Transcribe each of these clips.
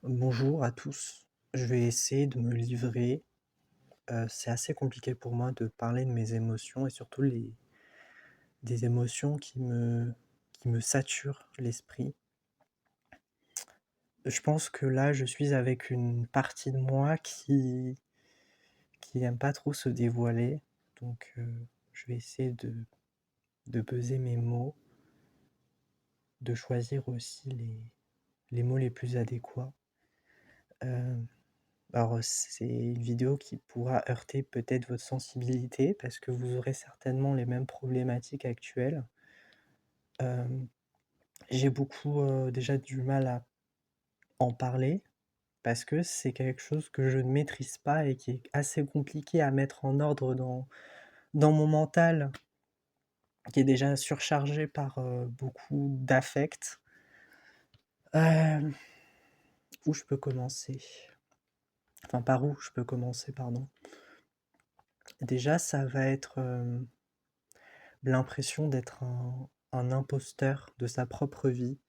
Bonjour à tous. Je vais essayer de me livrer. C'est assez compliqué pour moi de parler de mes émotions et surtout des émotions qui me saturent l'esprit. Je pense que là, je suis avec une partie de moi qui aime pas trop se dévoiler. Donc, je vais essayer de peser mes mots, de choisir aussi les mots les plus adéquats. Euh, Alors, c'est une vidéo qui pourra heurter peut-être votre sensibilité parce que vous aurez certainement les mêmes problématiques actuelles. Hem, j'ai beaucoup, déjà du mal à en parler parce que c'est quelque chose que je ne maîtrise pas et qui est assez compliqué à mettre en ordre dans mon mental qui est déjà surchargé par, beaucoup d'affects. Hem, où je peux commencer? Enfin, par où je peux commencer, pardon? Déjà, ça va être, l'impression d'être un imposteur de sa propre vie.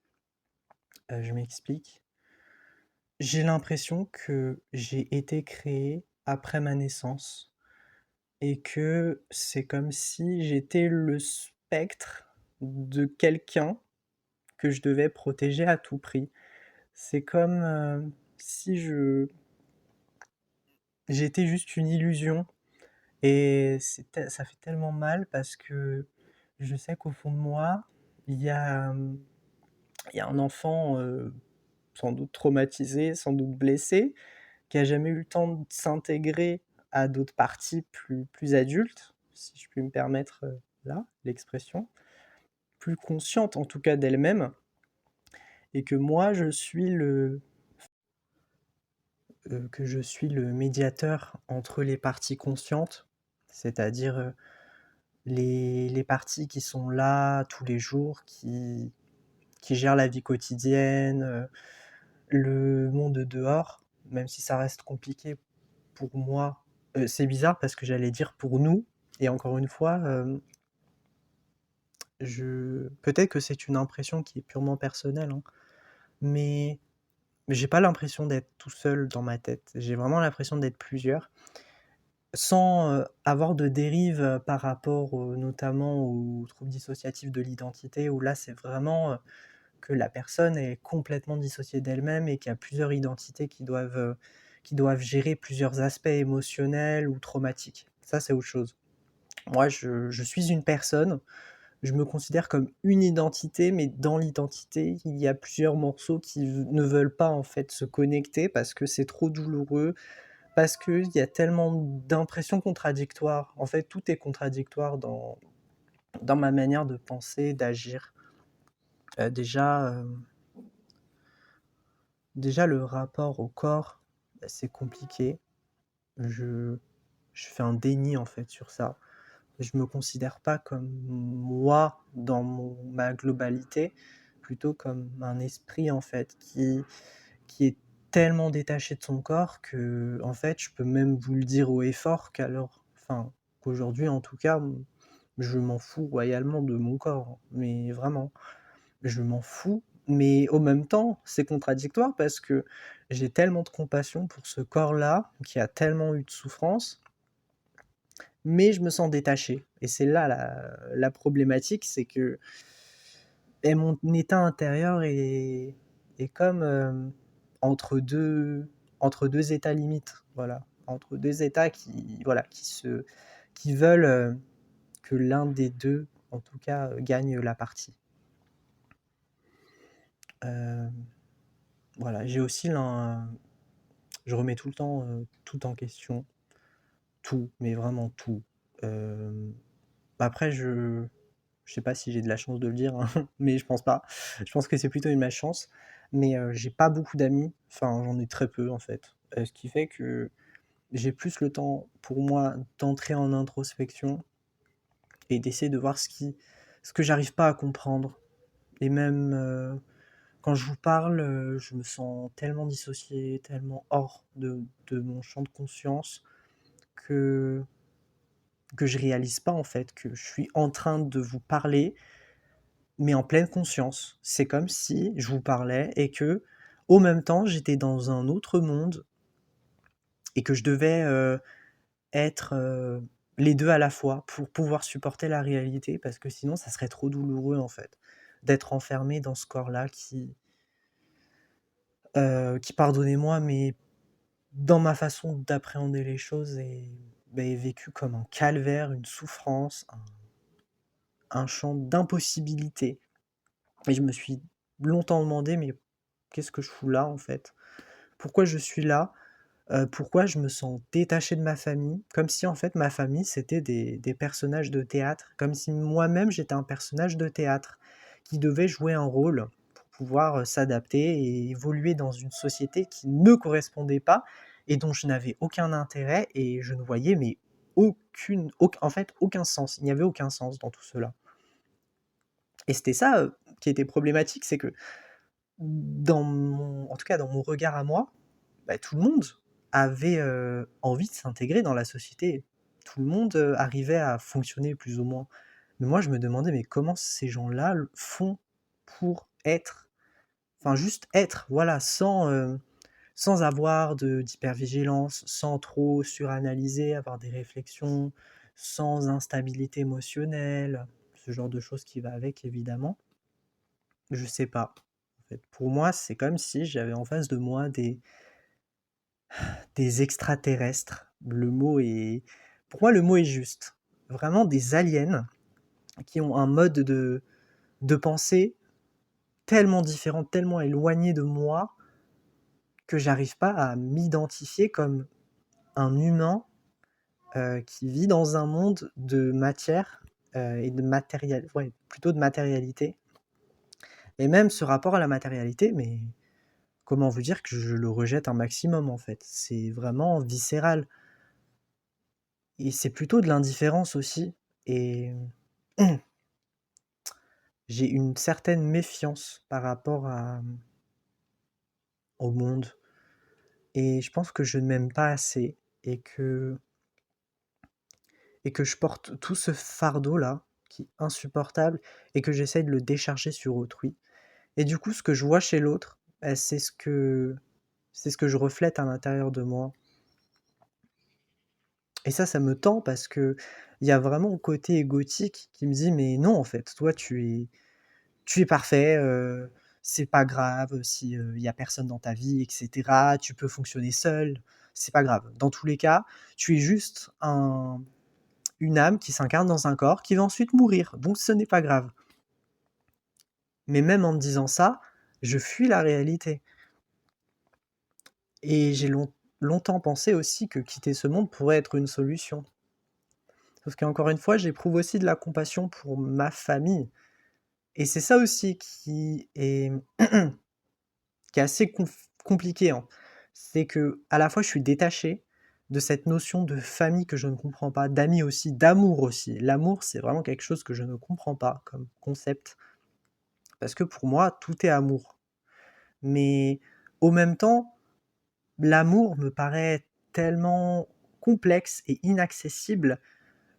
Je m'explique. J'ai l'impression que j'ai été créé après ma naissance et que c'est comme si j'étais le spectre de quelqu'un que je devais protéger à tout prix. C'est comme, si j'étais juste une illusion et ça fait tellement mal parce que je sais qu'au fond de moi, il y a, il y a un enfant, sans doute traumatisé, sans doute blessé, qui a jamais eu le temps de s'intégrer à d'autres parties plus adultes, si je puis me permettre, là, l'expression, plus consciente en tout cas d'elle-même et que moi je suis le médiateur entre les parties conscientes, c'est-à-dire, les parties qui sont là tous les jours, qui gèrent la vie quotidienne, le monde dehors, même si ça reste compliqué pour moi, c'est bizarre parce que j'allais dire pour nous et encore une fois, je peut-être que c'est une impression qui est purement personnelle, hein, mais j'ai pas l'impression d'être tout seul dans ma tête. J'ai vraiment l'impression d'être plusieurs, sans, avoir de dérive, par rapport, notamment aux troubles dissociatifs de l'identité où là, c'est vraiment, que la personne est complètement dissociée d'elle-même et qu'il y a plusieurs identités qui doivent gérer plusieurs aspects émotionnels ou traumatiques. Ça, c'est autre chose. Moi, je suis une personne, je me considère comme une identité, mais dans l'identité, il y a plusieurs morceaux qui ne veulent pas en fait se connecter parce que c'est trop douloureux, parce qu'il y a tellement d'impressions contradictoires. En fait, tout est contradictoire dans ma manière de penser, d'agir. Déjà, déjà le rapport au corps, bah, c'est compliqué. Je je fais un déni en fait sur ça. Je me considère pas comme moi dans ma globalité, plutôt comme un esprit en fait qui est tellement détaché de son corps que en fait, je peux même vous le dire haut et fort qu'aujourd'hui en tout cas, je m'en fous royalement de mon corps, hein, mais vraiment. Je m'en fous, mais au même temps, c'est contradictoire parce que j'ai tellement de compassion pour ce corps-là, qui a tellement eu de souffrance, mais je me sens détaché et c'est là la problématique, c'est que mon état intérieur est comme, entre 2 états limites, voilà. Entre 2 états qui voilà, qui veulent, que l'un des 2, en tout cas, gagne la partie. Hem, voilà, j'ai aussi l'in je remets tout le temps, tout en question, tout, mais vraiment tout. Hem, après je sais pas si j'ai de la chance de le dire, hein, mais je pense pas. Je pense que c'est plutôt une malchance, mais j'ai pas beaucoup d'amis, enfin j'en ai très peu en fait. Ce qui fait que j'ai plus le temps pour moi d'entrer en introspection et d'essayer de voir ce que j'arrive pas à comprendre et même, quand je vous parle, je me sens tellement dissocié, tellement hors de mon champ de conscience que je réalise pas en fait que je suis en train de vous parler, mais en pleine conscience. C'est comme si je vous parlais et que au même temps, j'étais dans un autre monde et que je devais, être, les 2 à la fois pour pouvoir supporter la réalité parce que sinon ça serait trop douloureux, en fait, d'être enfermé dans ce corps-là qui pardonnez-moi, mais dans ma façon d'appréhender les choses est vécu comme un calvaire, une souffrance, un champ d'impossibilité et je me suis longtemps demandé: «Mais qu'est-ce que je fous là, en fait? Pourquoi je suis là?» Pourquoi je me sens détaché de ma famille, comme si en fait ma famille c'était des personnages de théâtre, comme si moi-même j'étais un personnage de théâtre qui devait jouer un rôle pour pouvoir, s'adapter et évoluer dans une société qui ne me correspondait pas et dont je n'avais aucun intérêt et je ne voyais mais en fait aucun sens. Il n'y avait aucun sens dans tout cela et c'était ça, qui était problématique, c'est que en tout cas dans mon regard à moi, tout le monde avait, envie de s'intégrer dans la société. Tout le monde, arrivait à fonctionner plus ou moins. Mais moi, je me demandais: «Mais comment ces gens-là font pour être?» Enfin, juste être, voilà, sans avoir d'hypervigilance, sans trop suranalyser, avoir des réflexions, sans instabilité émotionnelle, ce genre de choses qui va avec évidemment. Je sais pas, en fait. Pour moi, c'est comme si j'avais en face de moi des extraterrestres. Pour moi, le mot est juste. Vraiment des aliens qui ont un mode de pensée tellement différent, tellement éloigné de moi, que j'arrive pas à m'identifier comme un humain qui vit dans un monde de matière et de matériel, ouais, plutôt de matérialité. Et même ce rapport à la matérialité, mais comment vous dire que je le rejette un maximum en fait. C'est vraiment viscéral. Et c'est plutôt de l'indifférence aussi. Et j'ai une certaine méfiance par rapport au monde. Et je pense que je ne m'aime pas assez et que je porte tout ce fardeau-là, qui est insupportable, et que j'essaye de le décharger sur autrui. Et du coup, ce que je vois chez l'autre, c'est ce que je reflète à l'intérieur de moi. Et ça me tend parce que il y a vraiment un côté égotique qui me dit: «Mais non, en fait, toi, tu es parfait, c'est pas grave si, il y a personne dans ta vie et cetera. Tu peux fonctionner seul, c'est pas grave. Dans tous les cas, tu es juste une âme qui s'incarne dans un corps qui va ensuite mourir, donc ce n'est pas grave». Mais même en me disant ça, je fuis la réalité et j'ai longtemps pensé aussi que quitter ce monde pourrait être une solution. Sauf qu'encore une fois, j'éprouve aussi de la compassion pour ma famille et c'est ça aussi qui est assez compliqué, hein. C'est que à la fois je suis détaché de cette notion de famille que je ne comprends pas, d'amis aussi, d'amour aussi. L'amour, c'est vraiment quelque chose que je ne comprends pas comme concept, parce que pour moi, tout est amour. Mais au même temps, l'amour me paraît tellement complexe et inaccessible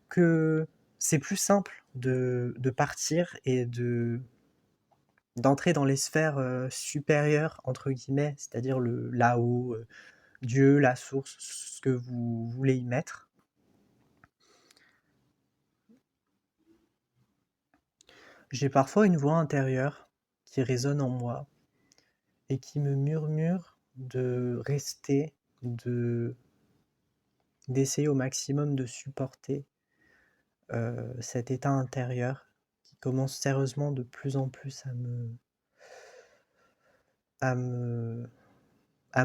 que c'est plus simple de partir et d'entrer dans les sphères supérieures, entre guillemets, c'est-à-dire le là-haut, Dieu, la source, ce que vous voulez y mettre. J'ai parfois une voix intérieure qui résonne en moi et qui me murmure de rester, d'essayer au maximum de supporter cet état intérieur qui commence sérieusement de plus en plus à me, à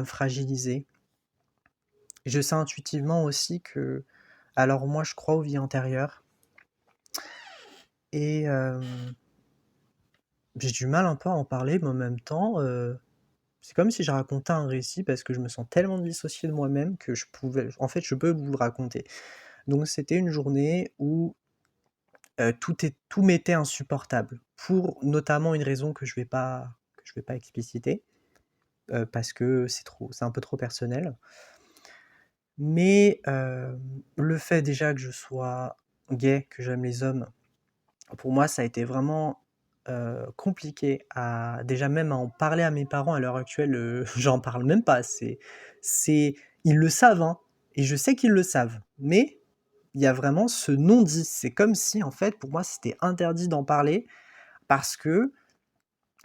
me fragiliser. Je sais intuitivement aussi que, alors moi je crois aux vies antérieures et j'ai du mal un peu à en parler, mais en même temps, c'est comme si je racontais un récit parce que je me sens tellement dissocié de moi-même que en fait, je peux vous le raconter. Donc c'était une journée où tout m'était insupportable, pour notamment une raison que je vais pas expliciter, parce que c'est un peu trop personnel. Mais le fait déjà que je sois gay, que j'aime les hommes, pour moi ça a été vraiment, compliqué à déjà même à en parler à mes parents à l'heure actuelle, j'en parle même pas. C'est ils le savent, hein, et je sais qu'ils le savent, mais il y a vraiment ce non-dit. C'est comme si, en fait, pour moi, c'était interdit d'en parler parce que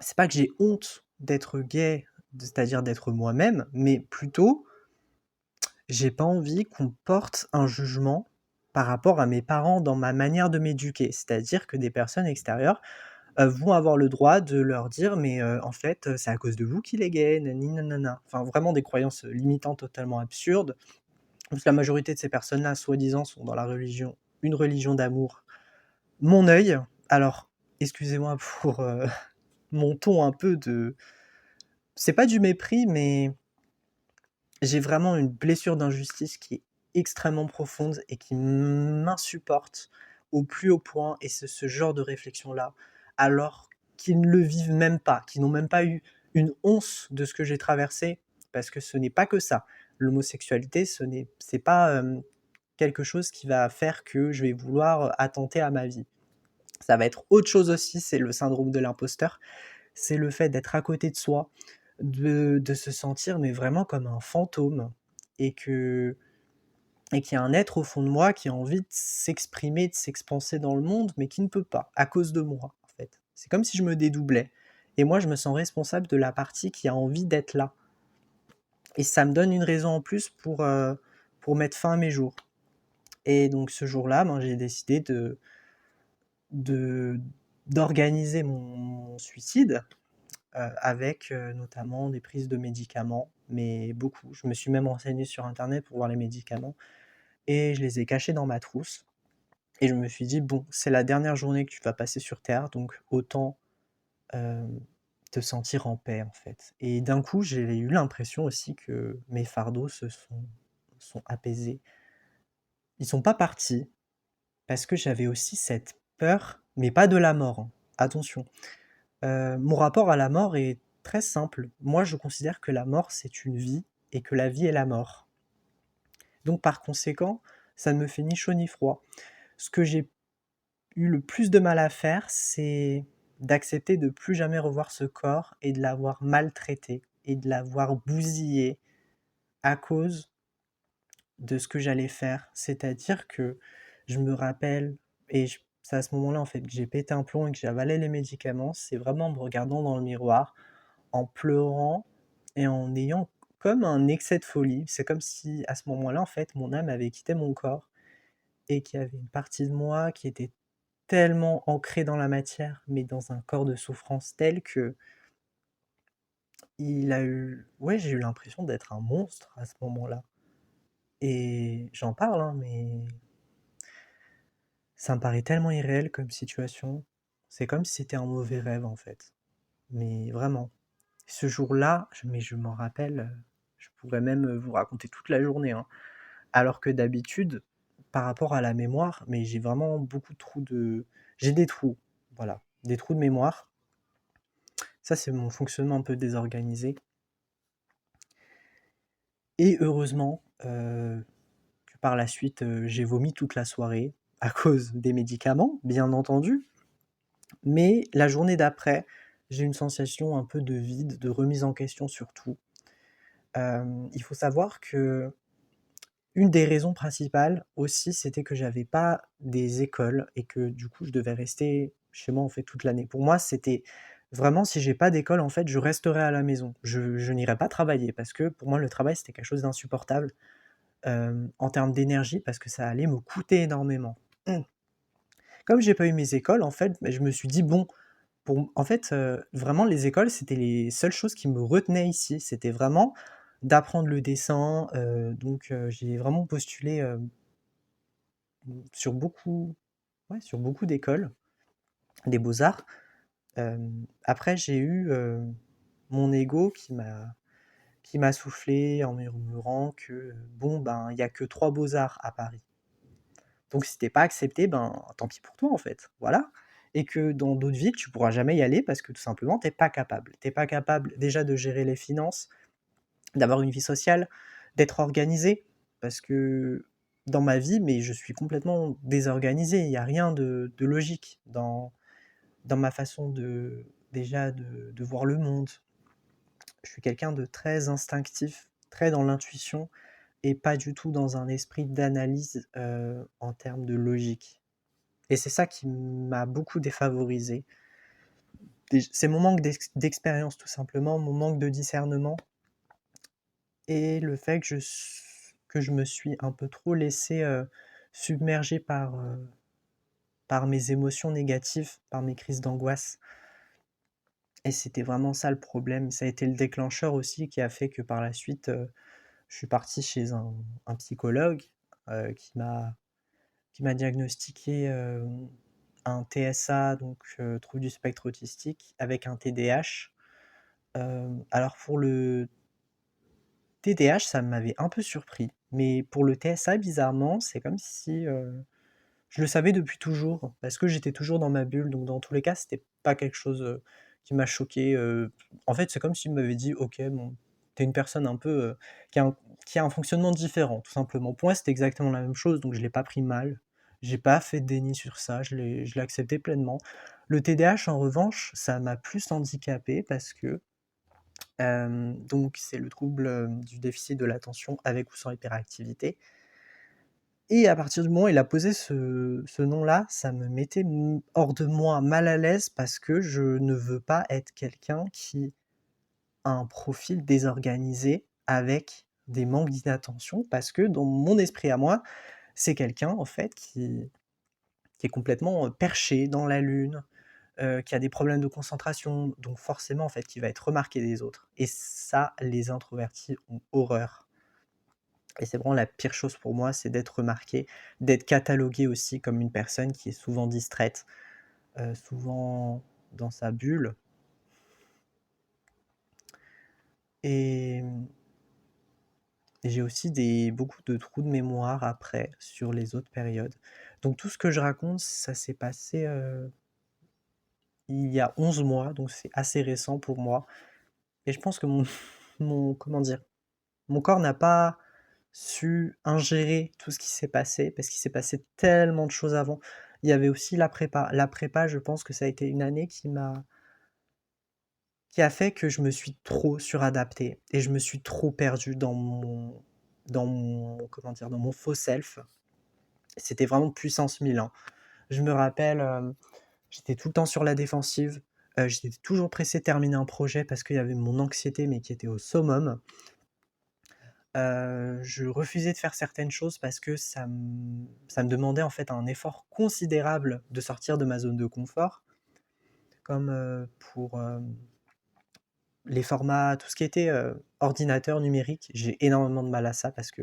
c'est pas que j'ai honte d'être gay, c'est-à-dire d'être moi-même, mais plutôt, j'ai pas envie qu'on porte un jugement par rapport à mes parents dans ma manière de m'éduquer. C'est-à-dire que des personnes extérieures, vont avoir le droit de leur dire: «Mais, en fait, c'est à cause de vous qu'il est gay, nani nanana». Enfin, vraiment des croyances, limitantes totalement absurdes. Parce que la majorité de ces personnes-là, soi-disant, sont dans la religion une religion d'amour. Mon œil, alors, excusez-moi pour, mon ton un peu de c'est pas du mépris, mais j'ai vraiment une blessure d'injustice qui est extrêmement profonde et qui m'insupporte au plus haut point et c'est ce genre de réflexion-là, alors qu'ils ne le vivent même pas, qu'ils n'ont même pas eu une once de ce que j'ai traversé, parce que ce n'est pas que ça. L'homosexualité, c'est pas, quelque chose qui va faire que je vais vouloir attenter à ma vie. Ça va être autre chose aussi, c'est le syndrome de l'imposteur. C'est le fait d'être à côté de soi, de se sentir mais vraiment comme un fantôme et que et qu'il y a un être au fond de moi qui a envie de s'exprimer, de s'expanser dans le monde, mais qui ne peut pas, à cause de moi, en fait. C'est comme si je me dédoublais et moi je me sens responsable de la partie qui a envie d'être là et ça me donne une raison en plus pour mettre fin à mes jours et donc ce jour-là, ben, j'ai décidé de d'organiser mon suicide, avec, notamment des prises de médicaments, mais beaucoup. Je me suis même renseigné sur internet pour voir les médicaments et je les ai cachés dans ma trousse et je me suis dit: «Bon, c'est la dernière journée que tu vas passer sur terre, donc autant, hem, te sentir en paix, en fait» et d'un coup, j'ai eu l'impression aussi que mes fardeaux se sont apaisés. Ils sont pas partis parce que j'avais aussi cette peur, mais pas de la mort, hein, attention. Mon rapport à la mort est très simple. Moi, je considère que la mort, c'est une vie et que la vie est la mort. Donc par conséquent, ça ne me fait ni chaud ni froid. Ce que j'ai eu le plus de mal à faire, c'est d'accepter de plus jamais revoir ce corps et de l'avoir maltraité et de l'avoir bousillé à cause de ce que j'allais faire. C'est-à-dire que je me rappelle et c'est à ce moment-là, en fait, que j'ai pété un plomb et que j'ai avalé les médicaments, c'est vraiment en me regardant dans le miroir en pleurant et en ayant comme un excès de folie. C'est comme si, à ce moment-là, en fait, mon âme avait quitté mon corps et qu'il y avait une partie de moi qui était tellement ancrée dans la matière, mais dans un corps de souffrance tel que il a eu ouais, j'ai eu l'impression d'être un monstre à ce moment-là et j'en parle, hein, mais ça me paraît tellement irréel comme situation. C'est comme si c'était un mauvais rêve, en fait, mais vraiment. Ce jour-là, je m'en rappelle, je pourrais même, vous raconter toute la journée, hein. Alors que d'habitude, par rapport à la mémoire, mais j'ai vraiment beaucoup de trous de j'ai des trous, voilà, des trous de mémoire. Ça, c'est mon fonctionnement un peu désorganisé et heureusement, que par la suite, j'ai vomi toute la soirée à cause des médicaments, bien entendu, mais la journée d'après, j'ai une sensation un peu de vide, de remise en question sur tout. Il faut savoir que une des raisons principales aussi, c'était que j'avais pas des écoles et que du coup, je devais rester chez moi, en fait, toute l'année. Pour moi, c'était vraiment si j'ai pas d'école, en fait, je resterai à la maison. Je n'irai pas travailler parce que pour moi, le travail, c'était quelque chose d'insupportable, en termes d'énergie parce que ça allait me coûter énormément. Mmh. Comme j'ai pas eu mes écoles, en fait, beh, je me suis dit: «Bon», en fait, vraiment les écoles, c'était les seules choses qui me retenaient ici. C'était vraiment d'apprendre le dessin, donc j'ai vraiment postulé, sur beaucoup ouais, sur beaucoup d'écoles, des beaux-arts. Après j'ai eu, mon ego qui m'a soufflé en murmurant que, bon, ben, il y a que 3 beaux-arts à Paris. Donc si tu es pas accepté, ben, tant pis pour toi, en fait, voilà et que dans d'autres villes, tu pourras jamais y aller parce que tout simplement, tu es pas capable. Tu es pas capable déjà de gérer les finances, d'avoir une vie sociale, d'être organisé. Parce que dans ma vie, mais je suis complètement désorganisé, il y a rien de logique dans ma façon déjà de voir le monde. Je suis quelqu'un de très instinctif, très dans l'intuition et pas du tout dans un esprit d'analyse, en termes de logique et c'est ça qui m'a beaucoup défavorisé. C'est mon manque d'expérience tout simplement, mon manque de discernement et le fait que je me suis un peu trop laissé, submerger par mes émotions négatives, par mes crises d'angoisse et c'était vraiment ça le problème. Ça a été le déclencheur aussi qui a fait que par la suite, je suis parti chez un psychologue, qui m'a diagnostiqué, un TSA, donc trouble du spectre autistique, avec un TDAH. Alors pour le TDAH, ça m'avait un peu surpris, mais pour le TSA, bizarrement, c'est comme si, je le savais depuis toujours, parce que j'étais toujours dans ma bulle, donc dans tous les cas, c'était pas quelque chose, qui m'a choqué, en fait, c'est comme s'il m'avait dit: «OK, bon, tu es une personne un peu, qui a un qui a un fonctionnement différent», tout simplement. Pour moi, c'était exactement la même chose, donc je l'ai pas pris mal. J'ai pas fait de déni sur ça, je l'ai accepté pleinement. Le TDAH, en revanche, ça m'a plus handicapé parce que, donc c'est le trouble, du déficit de l'attention avec ou sans hyperactivité et à partir du moment où il a posé ce nom-là, ça me mettait hors de moi, mal à l'aise parce que je ne veux pas être quelqu'un qui a un profil désorganisé avec des manques d'inattention parce que dans mon esprit à moi, c'est quelqu'un en fait qui est complètement, perché dans la lune, qui a des problèmes de concentration, donc forcément en fait qui va être remarqué des autres et ça, les introvertis ont horreur. Et c'est vraiment la pire chose pour moi, c'est d'être remarqué, d'être catalogué aussi comme une personne qui est souvent distraite, souvent dans sa bulle et et j'ai aussi beaucoup de trous de mémoire après sur les autres périodes. Donc tout ce que je raconte, ça s'est passé, il y a 11 mois, donc c'est assez récent pour moi et je pense que comment dire? Mon corps n'a pas su ingérer tout ce qui s'est passé, parce qu'il s'est passé tellement de choses avant. Il y avait aussi la prépa. La prépa, je pense que ça a été une année qui a fait que je me suis trop suradapté et je me suis trop perdu comment dire? Dans mon faux self. C'était vraiment puissance 1000, hein. Je me rappelle, j'étais tout le temps sur la défensive, j'étais toujours pressé de terminer un projet parce qu'il y avait mon anxiété, mais qui était au summum. Je refusais de faire certaines choses parce que ça me demandait en fait un effort considérable de sortir de ma zone de confort, comme, pour, les formats, tout ce qui était, ordinateur numérique. J'ai énormément de mal à ça parce que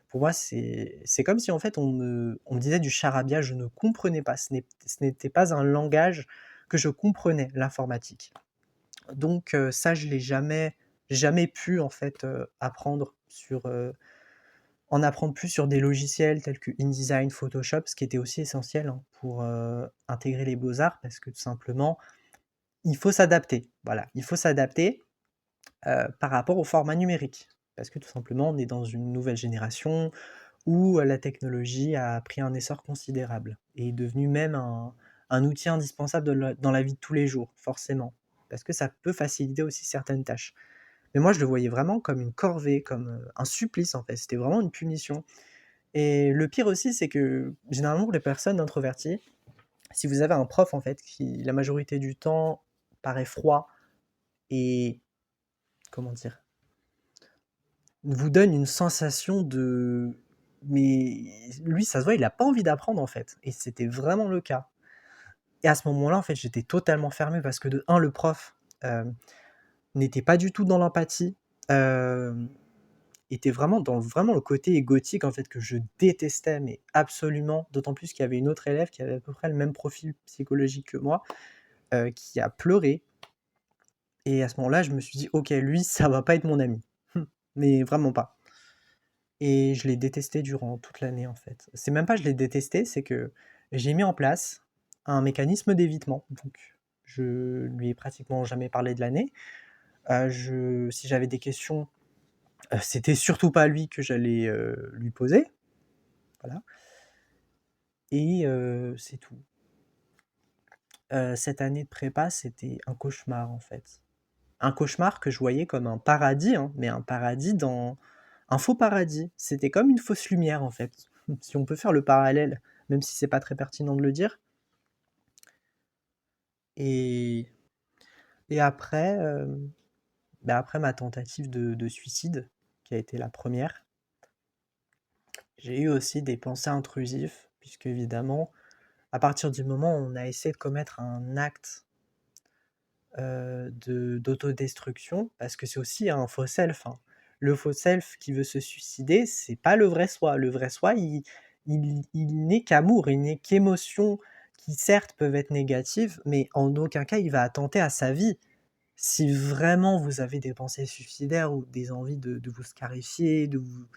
pour moi c'est comme si en fait on me disait du charabia, je ne comprenais pas. Ce n'était pas un langage que je comprenais, l'informatique. Donc ça je l'ai jamais pu en fait, apprendre en apprendre plus sur des logiciels tels que InDesign, Photoshop, ce qui était aussi essentiel, hein, pour, intégrer les beaux-arts parce que tout simplement, il faut s'adapter. Voilà, il faut s'adapter, par rapport au format numérique. Parce que tout simplement, on est dans une nouvelle génération où, la technologie a pris un essor considérable et est devenue même un outil indispensable dans la vie de tous les jours, forcément. Parce que ça peut faciliter aussi certaines tâches. Mais moi, je le voyais vraiment comme une corvée, comme, un supplice, en fait. C'était vraiment une punition. Et le pire aussi, c'est que généralement pour les personnes introverties, si vous avez un prof en fait qui, la majorité du temps, paraît froid et comment dire? Vous donne une sensation de mais lui, ça se voit, il a pas envie d'apprendre en fait et c'était vraiment le cas. Et à ce moment-là, en fait, j'étais totalement fermé parce que de un, le prof, n'était pas du tout dans l'empathie, hem était vraiment le côté égotique en fait que je détestais, mais absolument. D'autant plus qu'il y avait une autre élève qui avait à peu près le même profil psychologique que moi, qui a pleuré et à ce moment-là, je me suis dit: «OK, lui, ça va pas être mon ami». Mais vraiment pas et je l'ai détesté durant toute l'année, en fait. C'est même pas je l'ai détesté, c'est que j'ai mis en place un mécanisme d'évitement. Donc je lui ai pratiquement jamais parlé de l'année. Je Si j'avais des questions, c'était surtout pas lui que j'allais, lui poser, voilà et c'est tout. cette année de prépa, c'était un cauchemar, en fait. Un cauchemar que je voyais comme un paradis, hein, mais un paradis dans un faux paradis. C'était comme une fausse lumière, en fait, si on peut faire le parallèle, même si c'est pas très pertinent de le dire. Et après, après ma tentative de suicide, qui a été la première, j'ai eu aussi des pensées intrusives, puisque évidemment, à partir du moment où on a essayé de commettre un acte d'autodestruction, parce que c'est aussi un faux self, hein. Le faux self qui veut se suicider, c'est pas le vrai soi. Le vrai soi, il n'est qu'amour, il n'est qu'émotions qui certes peuvent être négatives, mais en aucun cas il va attenter à sa vie. Si vraiment vous avez des pensées suicidaires ou des envies de vous scarifier, de vous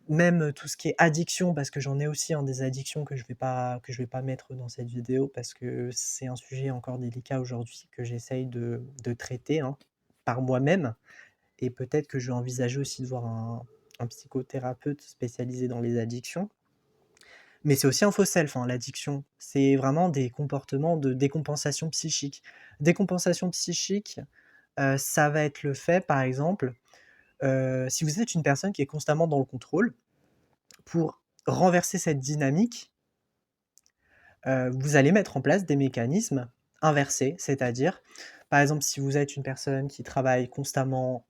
même tout ce qui est addiction, parce que j'en ai aussi, hein, des addictions que je vais pas mettre dans cette vidéo parce que c'est un sujet encore délicat aujourd'hui que j'essaye de traiter, hein, par moi-même et peut-être que je vais envisager aussi de voir un psychothérapeute spécialisé dans les addictions. Mais c'est aussi un faux self, hein, l'addiction. C'est vraiment des comportements de décompensation psychique. Décompensation psychique, ça va être le fait, par exemple, si vous êtes une personne qui est constamment dans le contrôle, pour renverser cette dynamique, vous allez mettre en place des mécanismes inversés. C'est-à-dire, par exemple, si vous êtes une personne qui travaille constamment,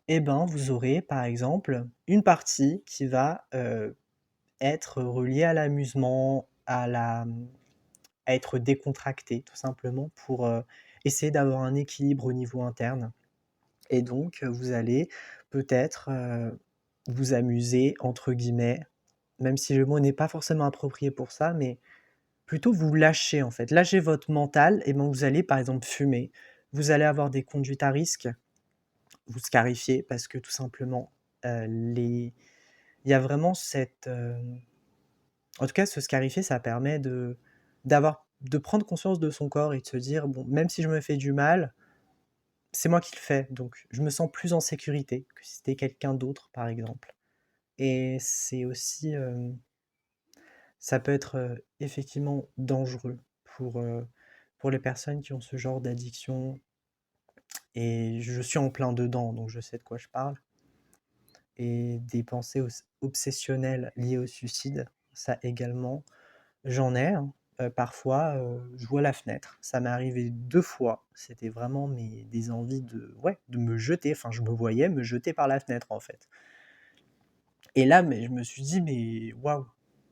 eh ben, vous aurez, par exemple, une partie qui va, être reliée à l'amusement, à être décontractée, tout simplement pour, essayer d'avoir un équilibre au niveau interne et donc vous allez peut-être, «vous amuser» entre guillemets, même si le mot n'est pas forcément approprié pour ça, mais plutôt vous lâcher en fait. Lâcher votre mental et ben, vous allez par exemple fumer, vous allez avoir des conduites à risque, vous scarifier parce que tout simplement, les il y a vraiment cette, en tout cas se scarifier ça permet de prendre conscience de son corps et de se dire: «Bon, même si je me fais du mal, c'est moi qui le fais, donc je me sens plus en sécurité que si c'était quelqu'un d'autre», par exemple et c'est aussi, ça peut être, effectivement dangereux pour les personnes qui ont ce genre d'addiction et je suis en plein dedans, donc je sais de quoi je parle et des pensées obsessionnelles liées au suicide, ça également, j'en ai, hein. Parfois, je vois la fenêtre. Ça m'est arrivé 2 fois. C'était vraiment mais des envies de ouais, de me jeter, enfin je me voyais me jeter par la fenêtre, en fait et là, mais je me suis dit: «Mais waouh!»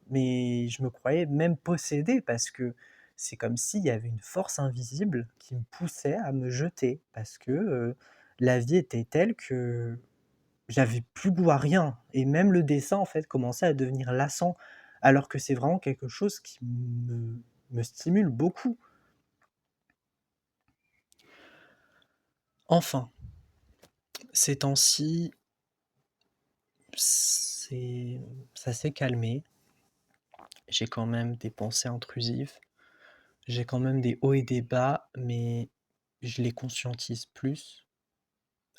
mais je me croyais même possédé parce que c'est comme s'il y avait une force invisible qui me poussait à me jeter parce que, la vie était telle que j'avais plus goût à rien et même le dessin, en fait, commençait à devenir lassant alors que c'est vraiment quelque chose qui me stimule beaucoup. Enfin, ces temps-ci, c'est ça s'est calmé. J'ai quand même des pensées intrusives, j'ai quand même des hauts et des bas, mais je les conscientise plus.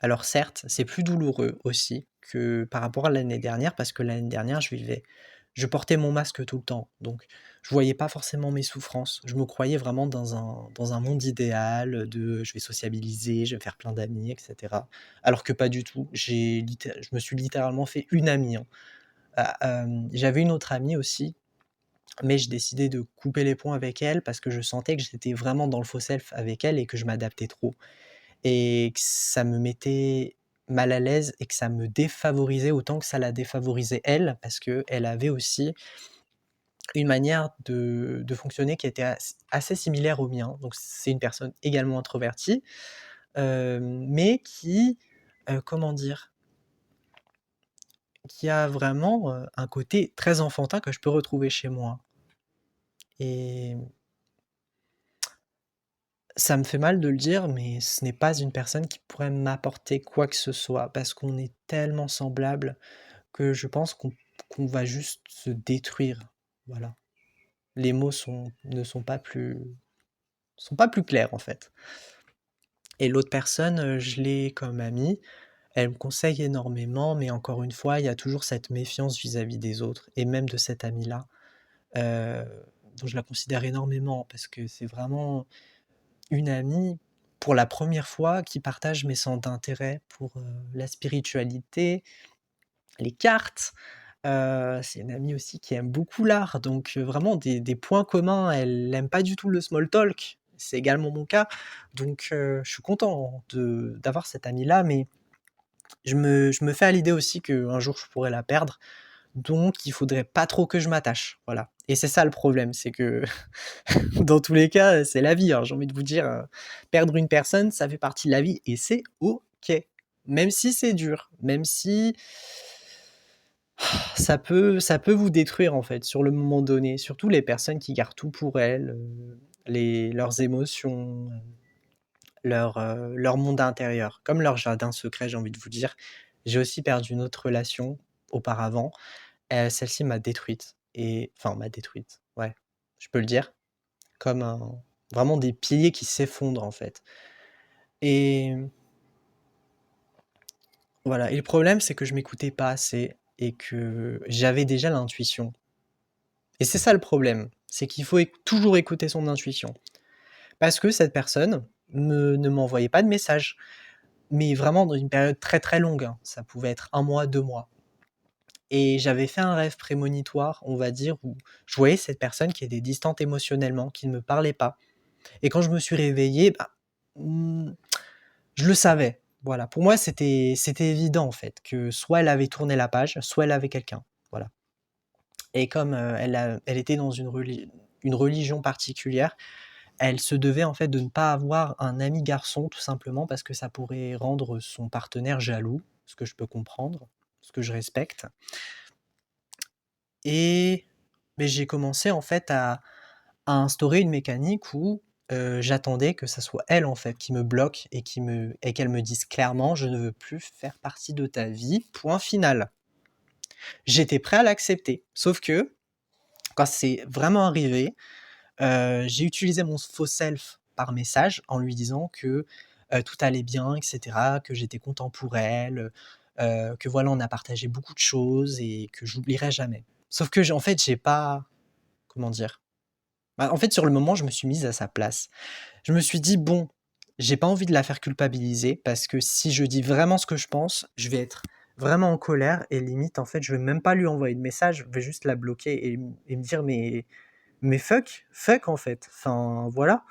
Alors certes, c'est plus douloureux aussi que par rapport à l'année dernière, parce que l'année dernière, je portais mon masque tout le temps, donc je voyais pas forcément mes souffrances. Je me croyais vraiment dans un monde idéal, de je vais sociabiliser, je vais faire plein d'amis et cetera. Alors que pas du tout. Je me suis littéralement fait une amie, hein. J'avais une autre amie aussi, mais j'ai décidé de couper les ponts avec elle parce que je sentais que j'étais vraiment dans le faux self avec elle et que je m'adaptais trop et que ça me mettait mal à l'aise et que ça me défavorisait autant que ça la défavorisait elle, parce qu'elle avait aussi une manière de fonctionner qui était assez similaire au mien. Donc c'est une personne également introvertie, mais qui, comment dire? Qui a vraiment, un côté très enfantin que je peux retrouver chez moi et ça me fait mal de le dire, mais ce n'est pas une personne qui pourrait m'apporter quoi que ce soit parce qu'on est tellement semblables que je pense qu'on va juste se détruire, voilà. Les mots ne sont pas plus clairs, en fait et l'autre personne, je l'ai comme amie, elle me conseille énormément, mais encore une fois, il y a toujours cette méfiance vis-à-vis des autres et même de cette amie-là. Heu, dont je la considère énormément parce que c'est vraiment une amie, pour la première fois, qui partage mes centres d'intérêt pour, la spiritualité, les cartes. C'est une amie aussi qui aime beaucoup l'art, donc vraiment des points communs. Elle aime pas du tout le small talk, c'est également mon cas, donc je suis content d'avoir cette amie-là, mais je me fais à l'idée aussi qu'un jour je pourrais la perdre, donc il faudrait pas trop que je m'attache, voilà, et c'est ça le problème, c'est que dans tous les cas, c'est la vie, hein, j'ai envie de vous dire, perdre une personne, ça fait partie de la vie et c'est OK. Même si c'est dur, même si ça peut vous détruire, en fait, sur le moment donné, surtout les personnes qui gardent tout pour elles, leurs émotions, leur monde intérieur, comme leur jardin secret, j'ai envie de vous dire. J'ai aussi perdu une autre relation auparavant, celle-ci m'a détruite et enfin m'a détruite, ouais, je peux le dire, comme un vraiment des piliers qui s'effondrent, en fait, et voilà, et le problème, c'est que je m'écoutais pas assez et que j'avais déjà l'intuition. Et c'est ça le problème, c'est qu'il faut toujours écouter son intuition. Parce que cette personne ne m'envoyait pas de message, mais vraiment dans une période très très longue, hein. Ça pouvait être 1 mois, 2 mois. Et j'avais fait un rêve prémonitoire, on va dire, où je voyais cette personne qui était distante émotionnellement, qui ne me parlait pas. Et quand je me suis réveillé, bah, mmh, je le savais. Voilà, pour moi c'était évident en fait que soit elle avait tourné la page, soit elle avait quelqu'un. Voilà. Et comme elle était dans une religion particulière, elle se devait en fait de ne pas avoir un ami garçon, tout simplement parce que ça pourrait rendre son partenaire jaloux, ce que je peux comprendre, ce que je respecte. Et mais j'ai commencé en fait à instaurer une mécanique où, j'attendais que ça soit elle en fait qui me bloque et qu'elle me dise clairement: «Je ne veux plus faire partie de ta vie, point final». J'étais prêt à l'accepter, sauf que quand c'est vraiment arrivé, j'ai utilisé mon faux self par message en lui disant que, tout allait bien et cetera, que j'étais content pour elle, que voilà, on a partagé beaucoup de choses et que j'oublierai jamais. Sauf que en fait, j'ai pas comment dire? Bah, en fait, sur le moment, je me suis mise à sa place. Je me suis dit: «Bon, j'ai pas envie de la faire culpabiliser parce que si je dis vraiment ce que je pense, je vais être vraiment en colère et limite, en fait, je vais même pas lui envoyer de message, je vais juste la bloquer et me dire: mais fuck en fait, enfin voilà,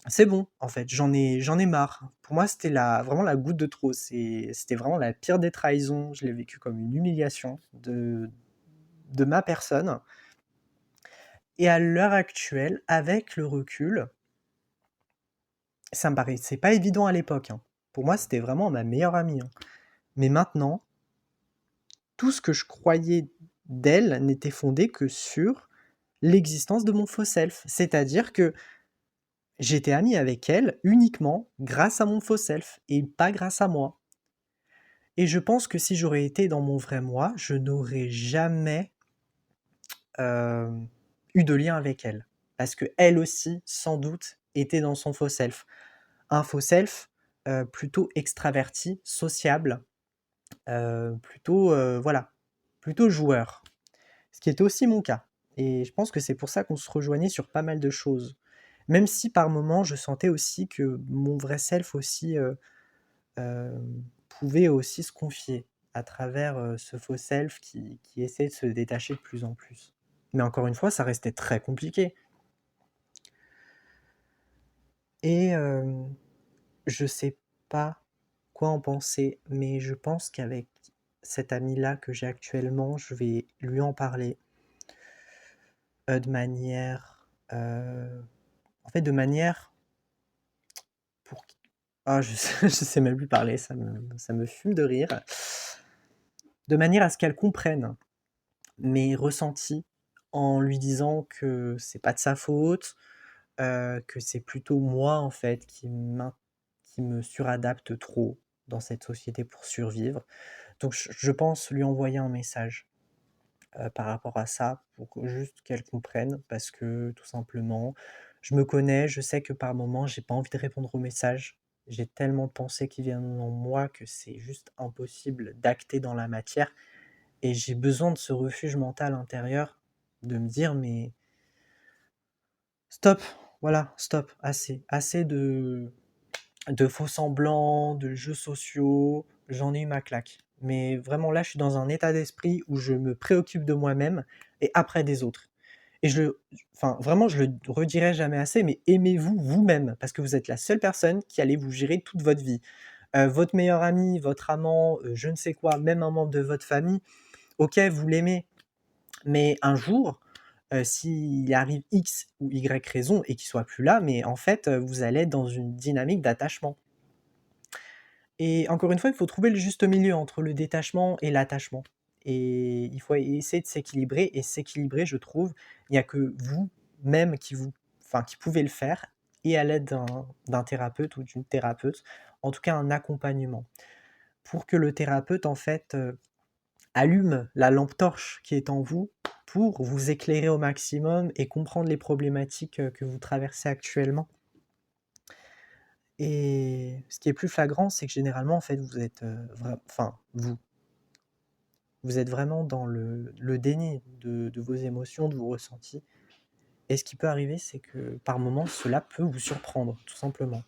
c'est bon en fait, j'en ai marre». Pour moi, c'était vraiment la goutte de trop, c'était vraiment la pire des trahisons, je l'ai vécu comme une humiliation de ma personne et à l'heure actuelle, avec le recul, ça me paraissait pas évident à l'époque, hein. Pour moi, c'était vraiment ma meilleure amie, hein. Mais maintenant, tout ce que je croyais d'elle n'était fondé que sur l'existence de mon faux self. C'est-à-dire que j'étais ami avec elle uniquement grâce à mon faux self et pas grâce à moi. Et je pense que si j'aurais été dans mon vrai moi, je n'aurais jamais, hem, eu de lien avec elle. Parce qu'elle aussi, sans doute, était dans son faux self. Un faux self, plutôt extraverti, sociable, plutôt, voilà, plutôt joueur. Ce qui était aussi mon cas et je pense que c'est pour ça qu'on se rejoignait sur pas mal de choses. Même si par moments je sentais aussi que mon vrai self aussi, pouvait aussi se confier à travers, ce faux self qui essaie de se détacher de plus en plus. Mais encore une fois, ça restait très compliqué et je sais pas quoi en penser, mais je pense qu'avec cette amie-là que j'ai actuellement, je vais lui en parler, de manière, de manière pour q je sais je sais même plus parler, ça me fume de rire. De manière à ce qu'elle comprenne mes ressentis en lui disant que c'est pas de sa faute, que c'est plutôt moi, en fait, qui me suradapte trop dans cette société pour survivre. Donc je pense lui envoyer un message, par rapport à ça, pour que juste qu'elle comprenne parce que tout simplement, je me connais, je sais que par moments, j'ai pas envie de répondre aux messages. J'ai tellement de pensées qui viennent en moi que c'est juste impossible d'acter dans la matière et j'ai besoin de ce refuge mental intérieur, de me dire: Stop, voilà, stop, assez. Assez de faux-semblants, de jeux sociaux, j'en ai eu ma claque. Mais vraiment là, je suis dans un état d'esprit où je me préoccupe de moi-même et après des autres. Et enfin vraiment, je le redirai jamais assez, mais aimez-vous vous-même parce que vous êtes la seule personne qui allez vous gérer toute votre vie. Votre meilleur ami, votre amant, je ne sais quoi, même un membre de votre famille, OK, vous l'aimez, mais un jour, s'il arrive X ou Y raison et qu'il soit plus là, mais en fait, vous allez être dans une dynamique d'attachement. Et encore une fois, il faut trouver le juste milieu entre le détachement et l'attachement. Et il faut essayer de s'équilibrer et s'équilibrer, je trouve, il n'y a que vous-même qui pouvez le faire et à l'aide d'un thérapeute ou d'une thérapeute, en tout cas un accompagnement. Pour que le thérapeute, en fait, allume la lampe torche qui est en vous pour vous éclairer au maximum et comprendre les problématiques, que vous traversez actuellement. Et ce qui est plus flagrant, c'est que généralement, en fait, vous êtes, vous êtes vraiment dans le déni de vos émotions, de vos ressentis et ce qui peut arriver, c'est que par moments, cela peut vous surprendre, tout simplement.